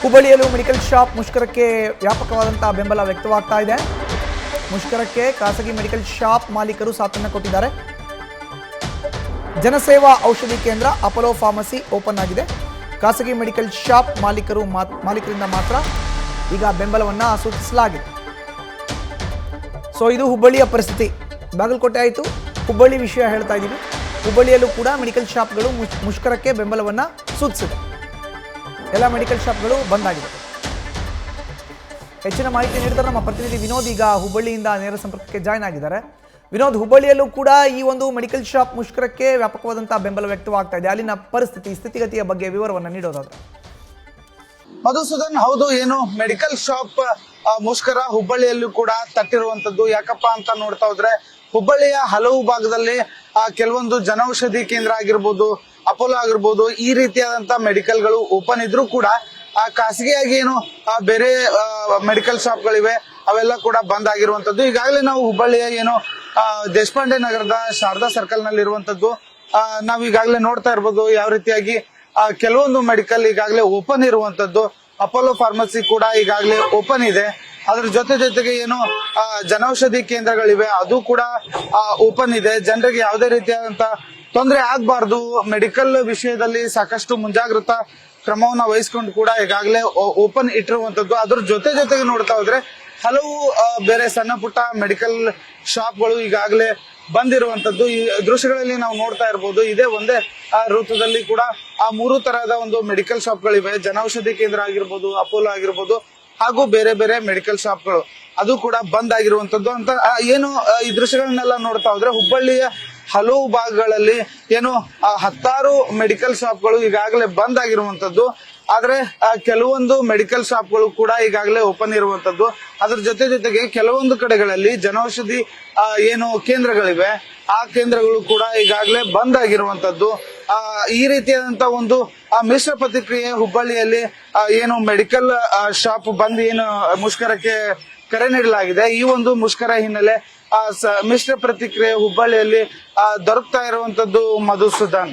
ಹುಬ್ಬಳ್ಳಿಯಲ್ಲೂ medical shop ಮುಷ್ಕರಕ್ಕೆ ವ್ಯಾಪಕವಾದಂತಹ ಬೆಂಬಲ ವ್ಯಕ್ತವಾಗ್ತಾ ಇದೆ. ಮುಷ್ಕರಕ್ಕೆ ಖಾಸಗಿ ಮೆಡಿಕಲ್ ಶಾಪ್ ಮಾಲೀಕರು ಸಾಥನ್ನ ಕೊಟ್ಟಿದ್ದಾರೆ. ಜನಸೇವಾ ಔಷಧಿ ಕೇಂದ್ರ ಅಪೋಲೋ ಫಾರ್ಮಸಿ ಓಪನ್ ಆಗಿದೆ. ಖಾಸಗಿ ಮೆಡಿಕಲ್ ಶಾಪ್ ಮಾಲೀಕರಿಂದ ಮಾತ್ರ ಈಗ ಬೆಂಬಲವನ್ನ ಸೂಚಿಸಲಾಗಿದೆ. ಸೊ ಇದು ಹುಬ್ಬಳ್ಳಿಯ ಪರಿಸ್ಥಿತಿ. ಬಾಗಲಕೋಟೆ ಆಯಿತು, ಹುಬ್ಬಳ್ಳಿ ವಿಷಯ ಹೇಳ್ತಾ ಇದ್ದೀವಿ. ಹುಬ್ಬಳ್ಳಿಯಲ್ಲೂ ಕೂಡ ಮೆಡಿಕಲ್ ಶಾಪ್ಗಳು ಮುಷ್ಕರಕ್ಕೆ ಬೆಂಬಲವನ್ನು ಸೂಚಿಸಿದೆ. ಎಲ್ಲ ಮೆಡಿಕಲ್ ಶಾಪ್ಗಳು ಬಂದ್ ಆಗಿದೆ. ಹೆಚ್ಚಿನ ಮಾಹಿತಿ ನೀಡಿದರೆ ನಮ್ಮ ಪ್ರತಿನಿಧಿ ವಿನೋದ್ ಈಗ ಹುಬ್ಬಳ್ಳಿಯಿಂದ ನೇರ ಸಂಪರ್ಕಕ್ಕೆ ಜಾಯ್ನ್ ಆಗಿದ್ದಾರೆ. ವಿನೋದ್, ಹುಬ್ಬಳ್ಳಿಯಲ್ಲೂ ಕೂಡ ಈ ಒಂದು ಮೆಡಿಕಲ್ ಶಾಪ್ ಮುಷ್ಕರಕ್ಕೆ ವ್ಯಾಪಕವಾದಂತಹ ಬೆಂಬಲ ವ್ಯಕ್ತವಾಗ್ತಾ ಇದೆ. ಅಲ್ಲಿನ ಸ್ಥಿತಿಗತಿಯ ಬಗ್ಗೆ ವಿವರವನ್ನು ನೀಡೋದಾದ್ರೆ. ಮಧುಸೂದನ್, ಹೌದು, ಏನು ಮೆಡಿಕಲ್ ಶಾಪ್ ಮುಷ್ಕರ ಹುಬ್ಬಳ್ಳಿಯಲ್ಲೂ ಕೂಡ ತಟ್ಟಿರುವಂತದ್ದು. ಯಾಕಪ್ಪ ಅಂತ ನೋಡ್ತಾ ಹೋದ್ರೆ ಹುಬ್ಬಳ್ಳಿಯ ಹಲವು ಭಾಗದಲ್ಲಿ ಕೆಲವೊಂದು ಜನೌಷಧಿ ಕೇಂದ್ರ ಆಗಿರ್ಬೋದು, ಅಪೋಲೋ ಆಗಿರ್ಬೋದು, ಈ ರೀತಿಯಾದಂತ ಮೆಡಿಕಲ್ಗಳು ಓಪನ್ ಇದ್ರೂ ಕೂಡ ಖಾಸಗಿಯಾಗಿ ಏನು ಬೇರೆ ಮೆಡಿಕಲ್ ಶಾಪ್ಗಳಿವೆ ಅವೆಲ್ಲ ಕೂಡ ಬಂದ್ ಆಗಿರುವಂತದ್ದು. ಈಗಾಗಲೇ ನಾವು ಹುಬ್ಬಳ್ಳಿಯ ಏನು ದೇಶಪಾಂಡೆ ನಗರದ ಶಾರದಾ ಸರ್ಕಲ್ ನಲ್ಲಿ ಇರುವಂತದ್ದು ನಾವು ಈಗಾಗಲೇ ನೋಡ್ತಾ ಇರ್ಬೋದು. ಯಾವ ರೀತಿಯಾಗಿ ಕೆಲವೊಂದು ಮೆಡಿಕಲ್ ಈಗಾಗಲೇ ಓಪನ್ ಇರುವಂತದ್ದು. ಅಪೋಲೋ ಫಾರ್ಮಸಿ ಕೂಡ ಈಗಾಗಲೇ ಓಪನ್ ಇದೆ. ಅದ್ರ ಜೊತೆಗೆ ಏನು ಜನೌಷಧಿ ಕೇಂದ್ರಗಳಿವೆ ಅದು ಕೂಡ ಓಪನ್ ಇದೆ. ಜನರಿಗೆ ಯಾವುದೇ ರೀತಿಯಾದಂತ ತೊಂದರೆ ಆಗ್ಬಾರ್ದು, ಮೆಡಿಕಲ್ ವಿಷಯದಲ್ಲಿ ಸಾಕಷ್ಟು ಮುಂಜಾಗ್ರತಾ ಕ್ರಮವನ್ನ ವಹಿಸ್ಕೊಂಡು ಕೂಡ ಈಗಾಗಲೇ ಓಪನ್ ಇಟ್ಟಿರುವಂತದ್ದು. ಅದ್ರ ಜೊತೆಗೆ ನೋಡ್ತಾ ಹೋದ್ರೆ ಹಲವು ಬೇರೆ ಸಣ್ಣ ಪುಟ್ಟ ಮೆಡಿಕಲ್ ಶಾಪ್ಗಳು ಈಗಾಗಲೇ ಬಂದಿರುವಂತದ್ದು. ಈ ದೃಶ್ಯಗಳಲ್ಲಿ ನಾವು ನೋಡ್ತಾ ಇರ್ಬೋದು. ಇದೇ ಒಂದೇ ಋತುದಲ್ಲಿ ಕೂಡ ಮೂರು ತರಹದ ಒಂದು ಮೆಡಿಕಲ್ ಶಾಪ್ಗಳಿವೆ. ಜನೌಷಧಿ ಕೇಂದ್ರ ಆಗಿರ್ಬೋದು, ಅಪೋಲೋ ಆಗಿರ್ಬೋದು, ಹಾಗೂ ಬೇರೆ ಬೇರೆ ಮೆಡಿಕಲ್ ಶಾಪ್ಗಳು ಅದು ಕೂಡ ಬಂದ್ ಆಗಿರುವಂತದ್ದು ಅಂತ ಏನು ಈ ದೃಶ್ಯಗಳನ್ನೆಲ್ಲ ನೋಡ್ತಾ ಹೋದ್ರೆ ಹುಬ್ಬಳ್ಳಿಯ ಹಲವು ಭಾಗಗಳಲ್ಲಿ ಏನು ಹತ್ತಾರು ಮೆಡಿಕಲ್ ಶಾಪ್ಗಳು ಈಗಾಗಲೇ ಬಂದ್ ಆಗಿರುವಂತದ್ದು. ಆದ್ರೆ ಕೆಲವೊಂದು ಮೆಡಿಕಲ್ ಶಾಪ್ಗಳು ಕೂಡ ಈಗಾಗಲೇ ಓಪನ್ ಇರುವಂತದ್ದು. ಅದ್ರ ಜೊತೆಗೆ ಕೆಲವೊಂದು ಕಡೆಗಳಲ್ಲಿ ಜನೌಷಧಿ ಏನು ಕೇಂದ್ರಗಳಿವೆ ಆ ಕೇಂದ್ರಗಳು ಕೂಡ ಈಗಾಗಲೇ ಬಂದ್ ಆಗಿರುವಂತದ್ದು. ಈ ರೀತಿಯಾದಂತ ಒಂದು ಮಿಶ್ರ ಪ್ರತಿಕ್ರಿಯೆ ಹುಬ್ಬಳ್ಳಿಯಲ್ಲಿ ಏನು ಮೆಡಿಕಲ್ ಶಾಪ್ ಬಂದ್ ಏನು ಮುಷ್ಕರಕ್ಕೆ ಕರೆ ನೀಡಲಾಗಿದೆ. ಈ ಒಂದು ಮುಷ್ಕರ ಹಿನ್ನೆಲೆ ಮಿಶ್ರ ಪ್ರತಿಕ್ರಿಯೆ ಹುಬ್ಬಳ್ಳಿಯಲ್ಲಿ ದೊರಕ್ತಾ ಇರುವಂತದ್ದು. ಮಧುಸೂದನ್.